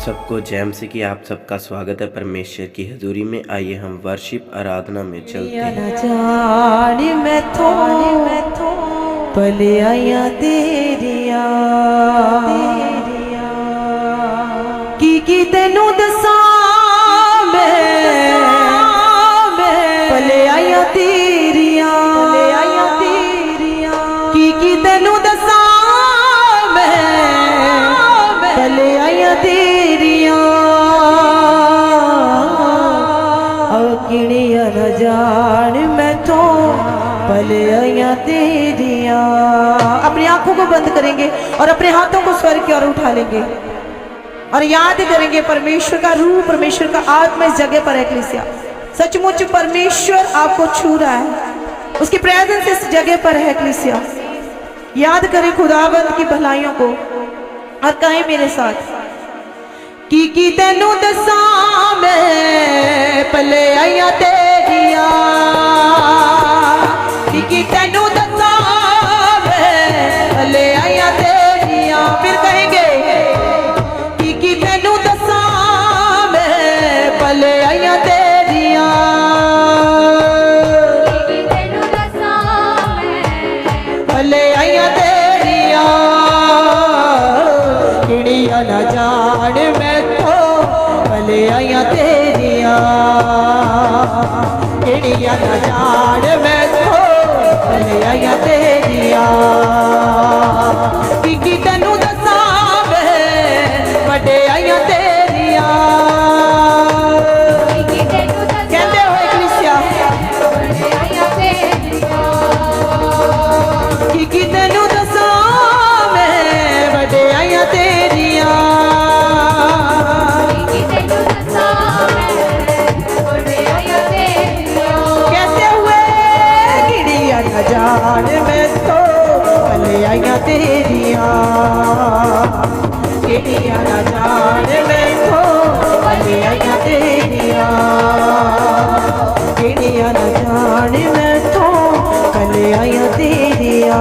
सबको जैम से कि आप सबका स्वागत है परमेश्वर की हजूरी में। आइए हम वर्शिप आराधना में चलते हैं। जाने मैं तो पले आया तेरिया की तेनू दसा मैं पले आया तेरिया की तेनू दसा मैं पले आया तेरिया किड़िया न जान मैं तो पले आया तेरिया। अपनी आंखों को बंद करेंगे और अपने हाथों को स्वर की ओर उठा लेंगे और याद करेंगे परमेश्वर का रूह, परमेश्वर का आत्मा इस जगह पर है। कलीसिया, सचमुच परमेश्वर आपको छू रहा है, उसकी प्रेजेंस इस जगह पर है। कलीसिया, याद करें खुदावंद की भलाइयों को और कहें मेरे साथ की तेनू दसा मैं पले आया तेरिया की तेनू दसा मैं पले आया तेरिया। फिर कहेंगे की तेनू दसा मैं पले आया तेरिया पले आया तेरिया किड़िया न जान मैं तो पले आया तेरिया किड़िया न जान मैं तो पले आया तेरिया की तेनू दसा मैं बड़े आया तेरिया। कहते हो कलीसिया की तेनू दसा मैं बड़े आया तेरिया जान मैं तो पले आया तेरिया किड़िया न जान मैं तो पले आया तेरिया किड़िया न जान मैं तो पले आया तेरिया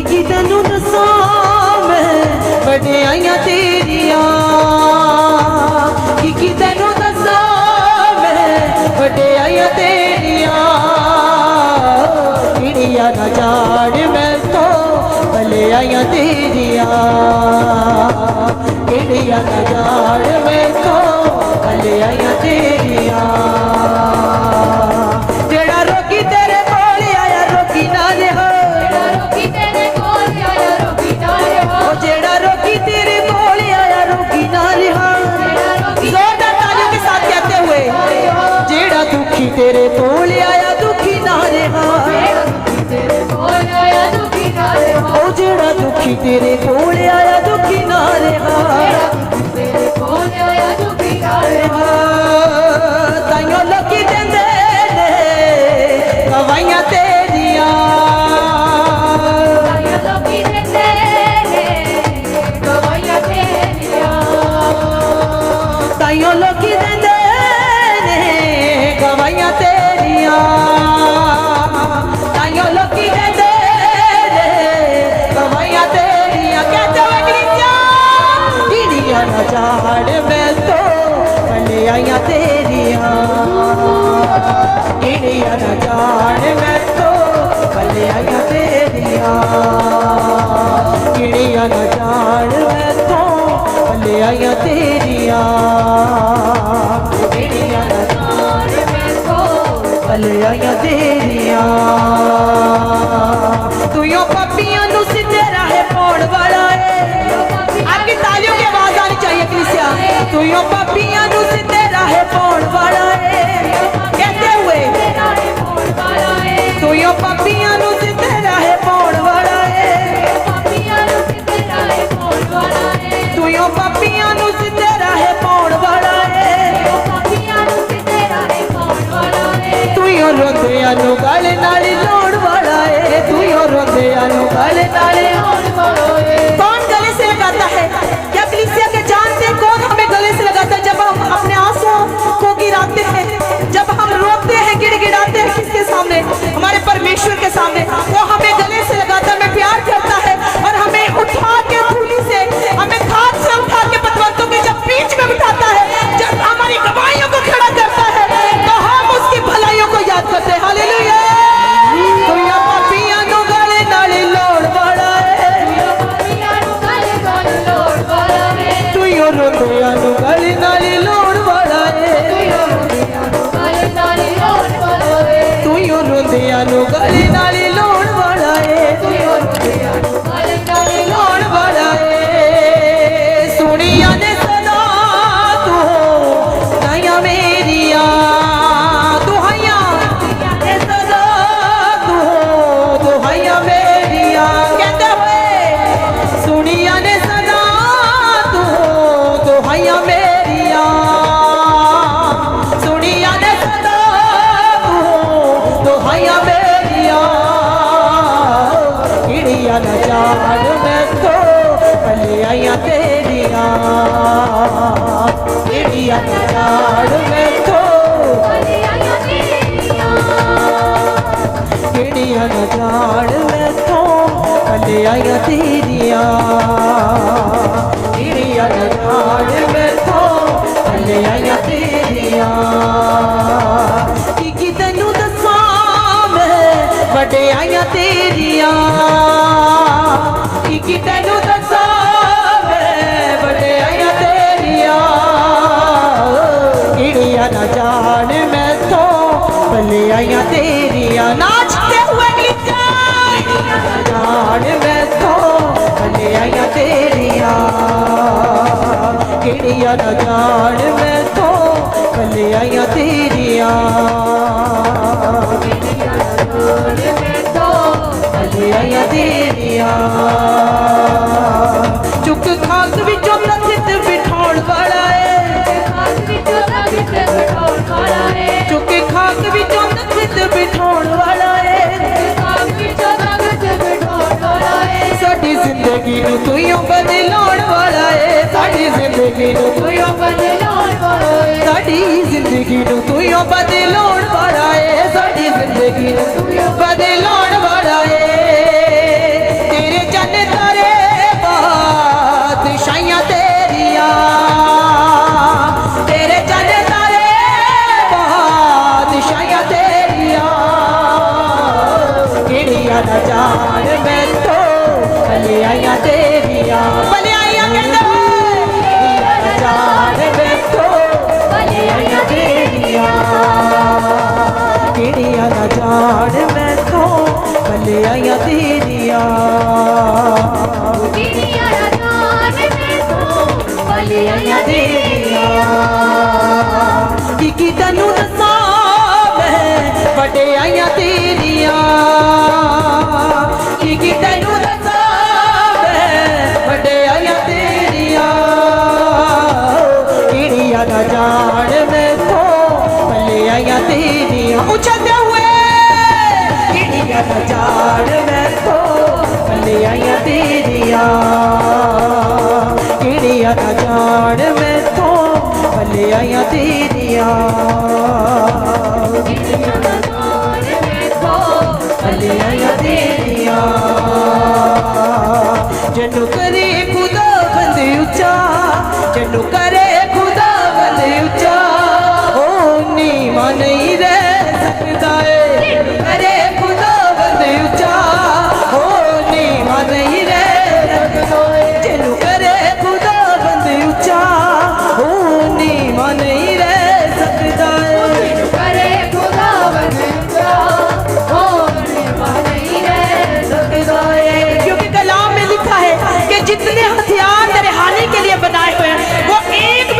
की तेनू दसा मैं बड़े आया तेरिया की तेनू दसा मैं बड़े आया तेरिया किड़िया न जान मैं तो पले आया तेरिया किड़िया न जान मैं तो पले आया तेरिया। जेड़ा रोकी तेरे कोल आया रोकी ना रहो, जेड़ा रोकी तेरे कोल आया रोकी ना रहा। जेड़ा दुखी तेरे कोल आया दुखी ना रहा, ओ जेड़ा दुखी तेरे कोल आया दुखी ना रहा। ताइयों लोकी देंदे ने गवाइयां तेरिया, ताइयों लोकी देंदे गवाइयां तेरिया, ताइयों लोकी देंदे गवाइयां तेरिया। कहते हुए कलीसिया, किड़िया न जान मैं तो पले आया तेरिया, किड़िया न जान मैं तो पले आया तेरिया, किड़िया न जान मैं तो पले आया तेरिया, किड़िया न पले आया तेरिया। तू यो पपियां नू सीधे राह पाउण वाला है। आपकी तालियों की आवाज आनी चाहिए कलीसिया। तू यो पपियां नू सीधे राह पाउण वाला है। कहते हुए तू यो पपियां नू सीधे राह पाउण वाला है, तू यो पपियां नू सीधे राह पाउण वाला है, तू यो रोंदियां नू गल नाल लाउण वाला है, तू यो रोंदियां नू गल नाल लाउण वाला है। कौन गले से लगाता है? क्या कलीसिया के जानते हैं कौन हमें गले से लगाता है? जब हम अपने आंसुओं को गिराते हैं, जब हम रोते हैं, गिड़गिड़ाते हैं, किसके सामने? हमारे परमेश्वर के सामने किड़िया न जान मैं तो किड़िया न जान मैं तो भलियाइयां तेरिया किड़िया न जान मैं तो भलियाइयां तेरिया की तैनू दसा मैं वडियाइयां तेरिया की तैनू दसा मैं वडियाइयां तेरिया किड़िया न जान मैं तो भलियाइयां तेरिया नाचते हुए जान मैं तो भलियाइयां तेरिया किड़िया न जान मैं तो भलियाइयां तेरिया भलियाइयां तेरिया चुक खाक विचों तसित बिठाउण वाला है चुक खाक विचों तसित बिठाउण वाला है साडी जिंदगी नूं तू ही बदलाउण वाला है साडी जिंदगी नूं तू ही बदलाउण वाला है साडी जिंदगी नूं तू ही बदलाउण वाला है साडी जिंदगी नूं तू ही बदलाउण वाला है तेरे चन्न तारे बादशाहियां तेरिया तेरे चन्न तारे बादशाहियां तेरिया किड़िया न जान मैं तो भलियाइयां तेरिया भलियाइयां कहते किड़िया न जान मैं तो भलियाइयां तेरिया किड़िया न जान मैं तो भलियाइयां तेरिया किड़िया न जान मैं तो भलियाइयां तेरिया की तैनू दसा मैं वडियाइयां तेरिया की तैनू दसा वडियाइयां तेरिया किड़िया न जान मैं तो भलियाइयां तेरिया उछलते हुए किड़िया न जान मैं तो भलियाइयां तेरिया किड़िया न जान मैं तो भलियाइयां तेरिया भलियाइयां तेरिया जनु करे खुदा बंद उच्चा जनु करे खुदा बंद उच्चा ओ नीवा नहीं रह सकता है करे खुदा बंद उच्चा ओ नीवा नहीं रह सकता है जनु करे खुदा बंद उच्चा ओ नीवा नहीं रह सकता है करे खुदा बंद उच्चा ओ नीवा नहीं रह सकता है क्योंकि कलाम में लिखा है कि जितने हथियार तेरे हानि के लिए बनाए हुए हैं वो एक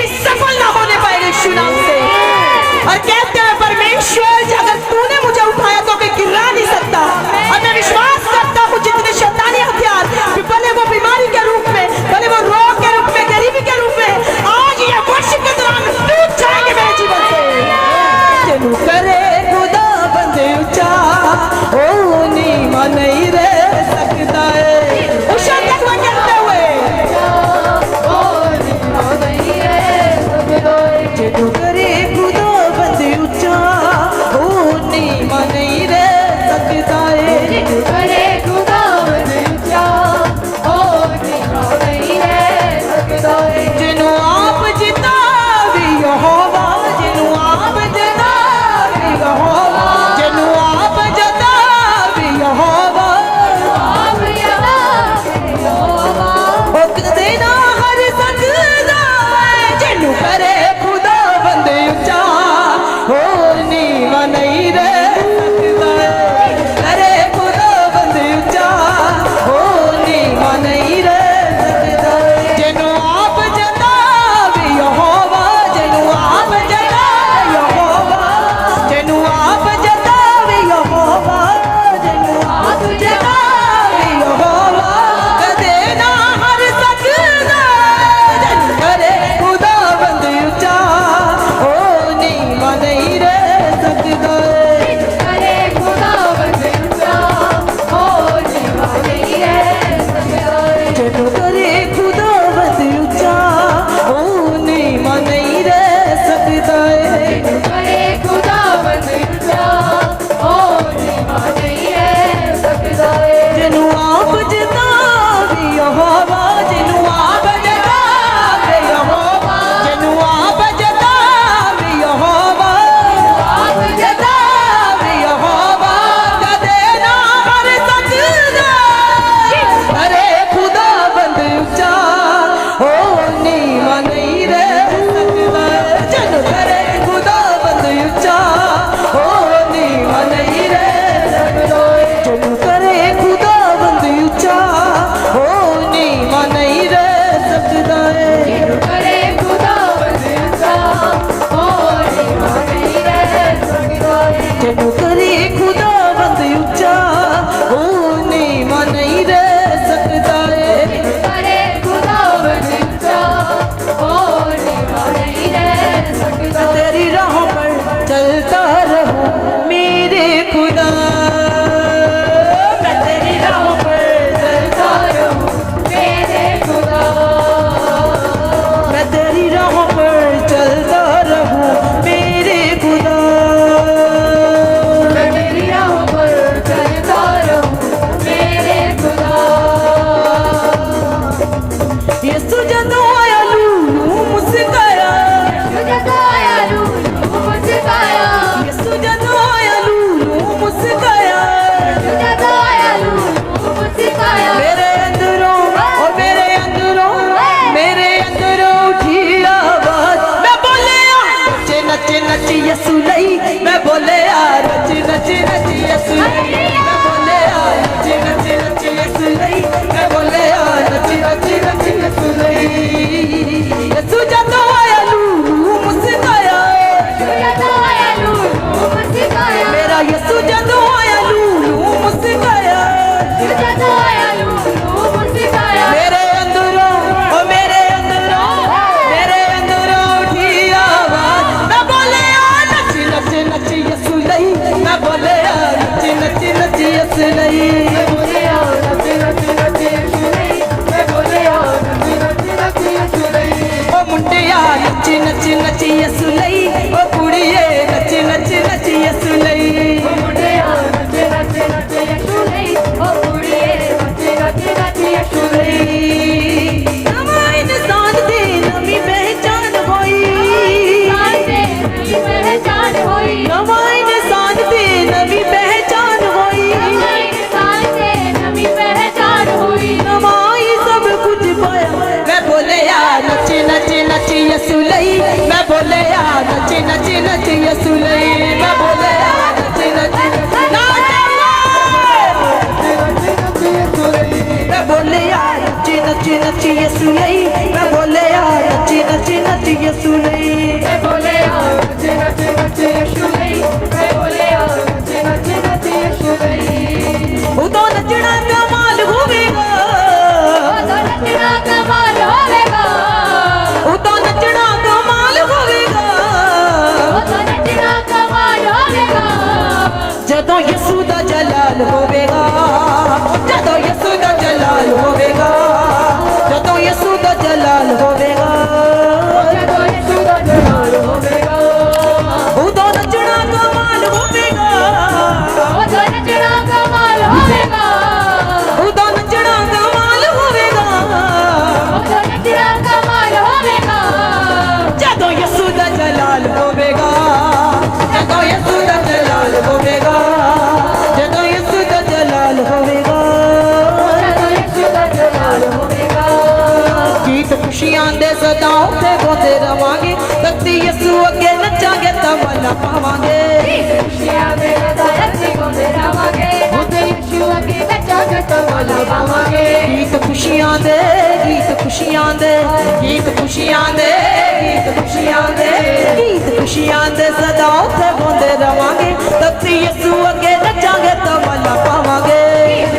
नच नच यसु लई मैं बोले यार नच नच नच यसु लई मैं बोले यार नच नच नच यसु लई मैं बोले यार नच नच नच यसु लई यसु जदों आया लू मुस्काया मेरा यसु जदों आया लू मुस्काया मेरे अंदरों ओ मेरे अंदरों उठी आवाज मैं बोले यार नच नच नच यसु लई मैं बोले यार नच नच नच यसु लई मैं बोले यार नच नच नच यसु लई मैं बोले यार नच नच नच यसु लई ओ मुंडिया नच नच नच यसु लई ओ कुड़िए नच नच नच यसु लई ओ मुंडिया नच नच नच यसु लई ओ कुड़िए नच नच नच यसु लई नवा इंसान दी नवी पहचान होई नवा इंसान दी नवी पहचान होई नवाई सब कुछ पाया मैं बोले यार नच नच नच यसु लई मैं बोले यार नच नच नच यसु लई मैं बोले यार नच नच मैं बोले यार नच नच नच यसु लई मैं बोले यार नच नच नच यसु लई मैं बोले यार नच नच नच यसु लई मैं बोले यार नच नच नच यसु लई उदो नचना कमाल होवेगा उदो नचना कमाल होवेगा जदों यसु दा जलाल होवेगा जदों यसु दा जलाल होवेगा जदों यसु दा जलाल होवेगा जदों यसु दा जलाल होवेगा उदो नचना कमाल होवेगा उदो नचना कमाल होवेगा उदो नचना कमाल होवेगा उदो नचना कमाल होवेगा जदों यसु दा जलाल होवेगा जदों यसु दा जलाल होवेगा जदों यसु दा जलाल होवेगा जदों यसु दा जलाल होवेगा गीत खुशियां दे सदा उते गाते रवांगे तकती यसु अगे नचांगे तमन्ना पावांगे खुशियां दे सदा उते गाते रवांगे उते यसु अगे नचांगे तमन्ना पावांगे गीत खुशियां दे गीत खुशियां दे गीत खुशियां दे गीत खुशियां दे गीत खुशियां दे सदा उते गाते रवांगे तकती यसु अगे नचांगे तमन्ना पावांगे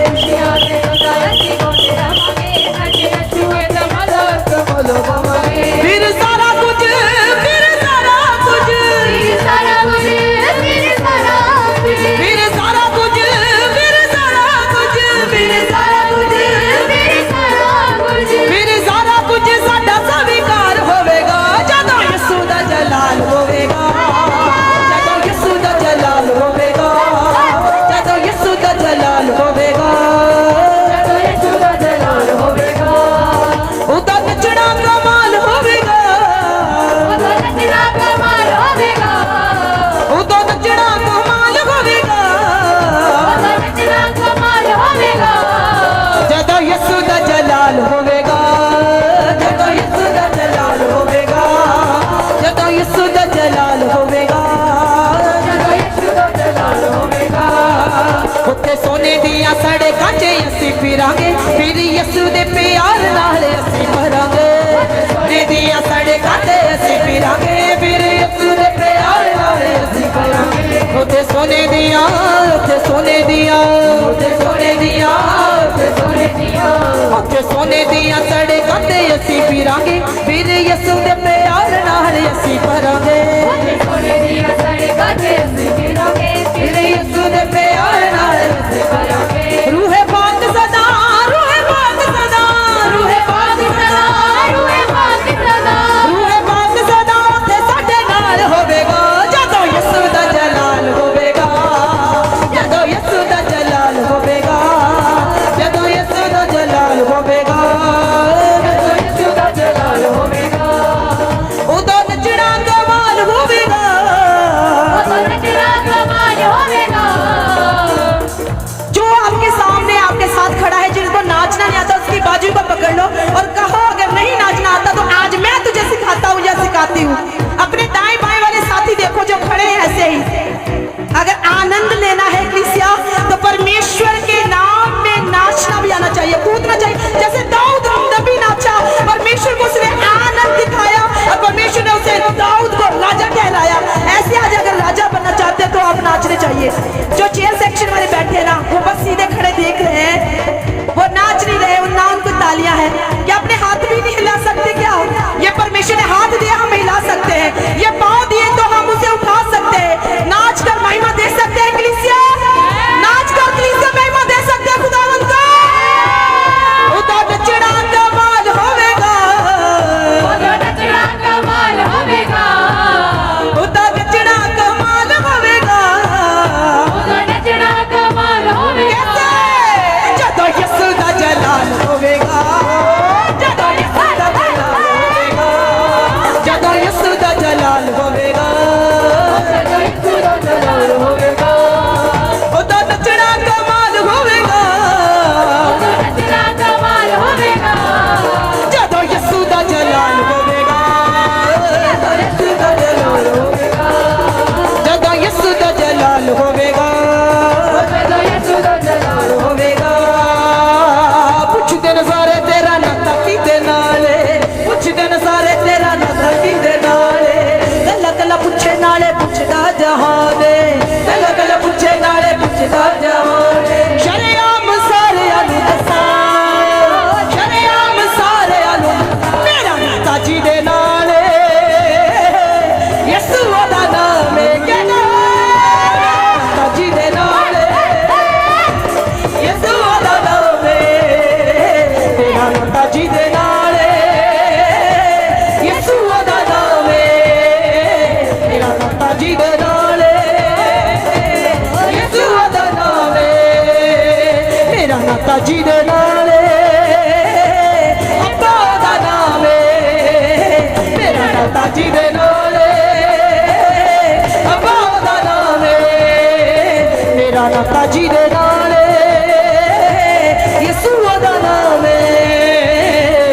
खुशियां दे सदा उते गाते रवांगे अगे यसु अगे तमन्ना पावांगे फिर सारा कुछ फिर सारा कुछ फिर सारा कुछ फिर सारा कुछ फिर सारा कुछ फिर सारा कुछ फिर सारा कुछ फिर सारा कुछ फिर सारा कुछ साडा स्वीकार होवेगा जदों यसु दा जलाल होवेगा जदों यसु दा जलाल होवेगा जदों यसु दा जलाल होवेगा जदों यसु दा जलाल होवेगा उदा नचना कमाल होवेगा उदा नचना कमाल होवेगा उदा नचना कमाल होवेगा उदा नचना कमाल होवेगा जदों यसु दा जलाल होवेगा जदों यसु दा जलाल होवेगा जदों यसु दा जलाल होवेगा जदों यसु दा जलाल होवेगा उत्ते सोने दियां सड़कां च असीं फिरांगे फिर यसु दे प्यार नाल असीं मरांगे सोने दियां सड़कां ते असीं फिरांगे फिर यसु दे प्यार नाल असीं मरांगे उत्ते सोने दियां उत्ते सोने दियां उत्ते सोने दियां उत्ते सोने दियां उत्ते सोने दियां सड़कां ते असीं फिरांगे फिर यसु दे प्यार नाल असीं मरांगे उत्ते सोने दियां सड़कां ते असीं फिरांगे फिर यसु दे प्यार नाल असीं मरांगे रूहे पाक सदा रूहे पाक सदा रूहे पाक सदा रूहे पाक सदा रूहे पाक सदा उत्ते साडे नाल होवेगा जदों यसु दा जलाल होवेगा जदों यसु दा जलाल होवेगा जदों यसु दा जलाल होवेगा जदों यसु दा जलाल होवेगा उदो नचना कमाल होवेगा उदो नचना कमाल होवेगा जो आपके सामने आपके साथ खड़ा है जिसको नाचना नहीं आता उसकी बाजू को पकड़ लो और कहो अगर नहीं नाचना आता तो आज मैं तुझे सिखाता हूँ या सिखाती हूँ अपने दाएं बाएं वाले साथी मेरा नाता जी दे नाले यीशु दा नाम है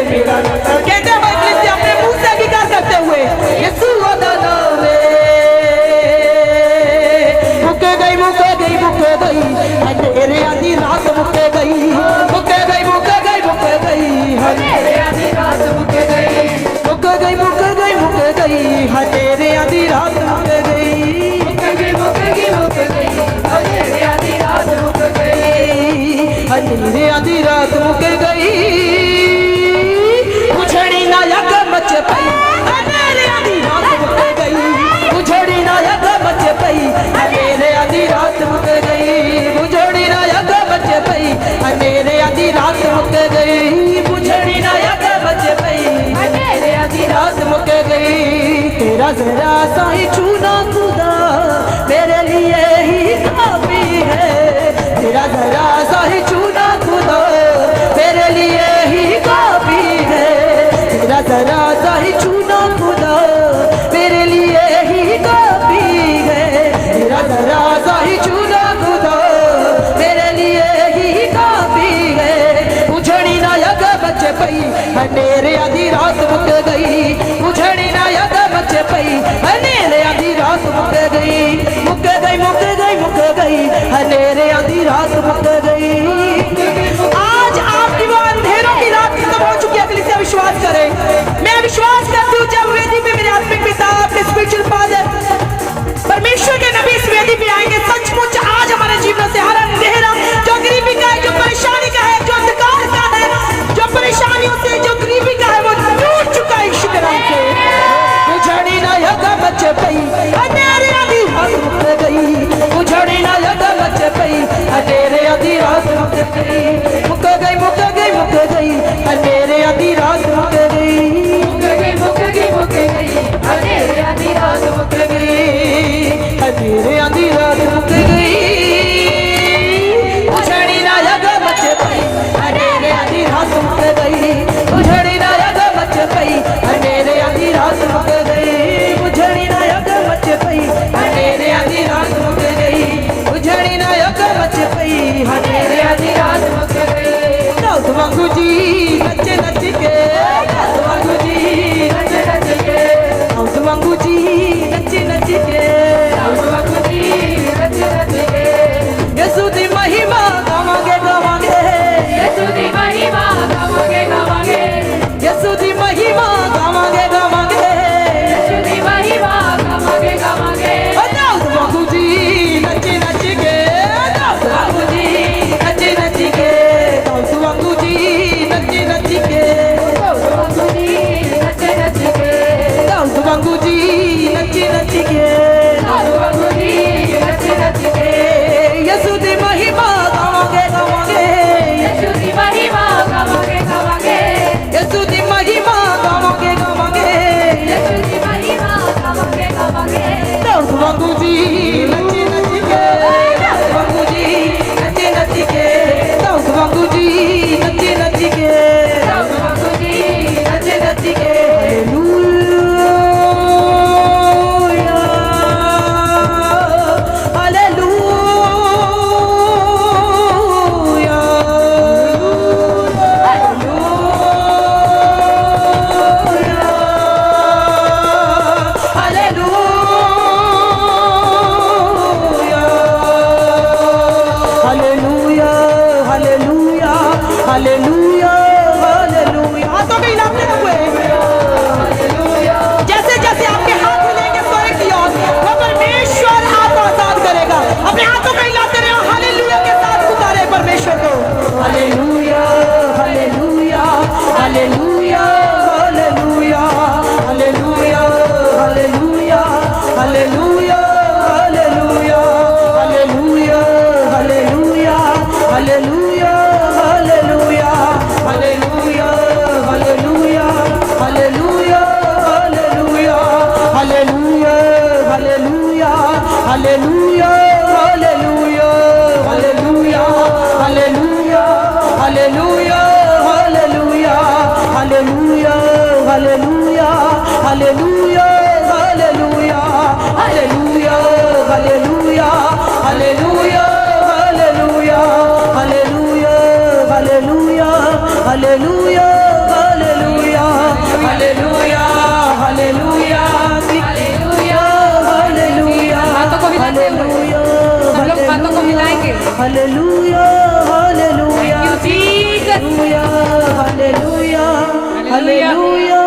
मेरा नाता कहते हैं इकलीसिया अपने मुंह से अंगीकार करते हुए यीशु दा नाम है मुके गई अंधेरे आधी रात मुके गई अंधेरे आधी रात मुके गई अंधेरे आधी रात मुके गई अंधेरे आधी रात मुके गई उछड़ी ना यक मच पई अंधेरे आधी रात मुके गई उछड़ी ना यक मच पई अंधेरे आधी रात मुके गई उछड़ी ना यक मच पई अंधेरे आधी रात मुके गई उछड़ी ना यक मच पई अंधेरे आधी रात मुके गई तेरा जरा सा ही छूना खुदा मेरे लिए ही काफी है तेरा जरा सा ही छूना खुदा मेरे लिए ही काफी है तेरा जरा सा ही छूना खुदा मेरे लिए ही काफी है तेरा जरा सा ही छूना खुदा मेरे लिए ही काफी है उछड़ी ना यक बच्चे पई अंधेरे आधी रात मुक गई उछड़ी ना यक बच्चे पई अंधेरे आधी रात मुक गई अंधेरे आधी रात मुक गई आज आपकी वो अंधेरों की रात खत्म हो चुकी है इकलीसिया विश्वास करें मैं विश्वास करती हूँ जब वेदी पे मेरे आत्मिक पिता आपके स्पिरिचुअल फादर परमेश्वर के नबी इस वेदी पे आएंगे सचमुच आज हमारे जीवन से हर अंधेरा जो गरीबी का है जो परेशानी का है जो अंधकार का है जो परेशानियों से जो गरीबी का है वो टूट चुका है यीशु के नाम से उछड़ी ना यक बच्चे पई अंधेरे आधी रात मुक गई उछड़ी ना यक बच्चे पई अंधेरे आधी रात मुक गई अंधेरे आधी रात मुक गई अंधेरे आधी रात मुक गई अंधेरे आधी रात मुक गई उछड़ी ना यक बच्चे पई अंधेरे आधी रात मुक गई उछड़ी ना यक बच्चे पई अंधेरे आधी रात मुक गई उछड़ी ना यक बच्चे पई अंधेरे आधी रात मुक गई उछड़ी ना यक बच्चे पई अंधेरे आधी रात मुक गई दाऊद वांगू जी नच नच के दाऊद वांगू जी नच नच के दाऊद वांगू जी नच नच के दाऊद वांगू जी नच नच के यीशु दी महिमा गावांगे यीशु दी महिमा गावांगे यीशु दी महिमा गावांगे यीशु दी महिमा गावांगे दाऊद वांगू जी नच नच के दाऊद वांगू जी नच नच के दाऊद वांगू जी नच नच के दाऊद वांगू जी नच नच के दाऊद वांगू जी नच नच के दाऊद वांगू जी नच नच के यीशु दी महिमा गावांगे यीशु दी महिमा गावांगे यीशु दी महिमा गावांगे यीशु दी महिमा गावांगे दाऊद वांगू जी नच नच के दाऊद वांगू जी नच नच के दाऊद वांगू जी नच नच के दाऊद वांगू जी नच नच के हालेलुया हालेलुया हाथों में हिलाते हुए जैसे जैसे आपके हाथ हिलेंगे स्वर्ग की ओर वो परमेश्वर आपको आजाद करेगा अपने हाथों में हिलाते रहे हालेलुया के साथ पुकारे परमेश्वर को hallelujah hallelujah hallelujah hallelujah hallelujah hallelujah hallelujah hallelujah hallelujah hallelujah hallelujah Hallelujah, hallelujah, hallelujah, hallelujah, hallelujah, hallelujah, hallelujah, hallelujah, hallelujah, hallelujah, hallelujah, hallelujah, hallelujah, hallelujah hallelujah hallelujah hallelujah hallelujah hallelujah hallelujah hallelujah हाथों को हिलाते हुए हम लोग हाथों को हिलाएंगे। Hallelujah hallelujah Thank you, Jesus. Hallelujah hallelujah hallelujah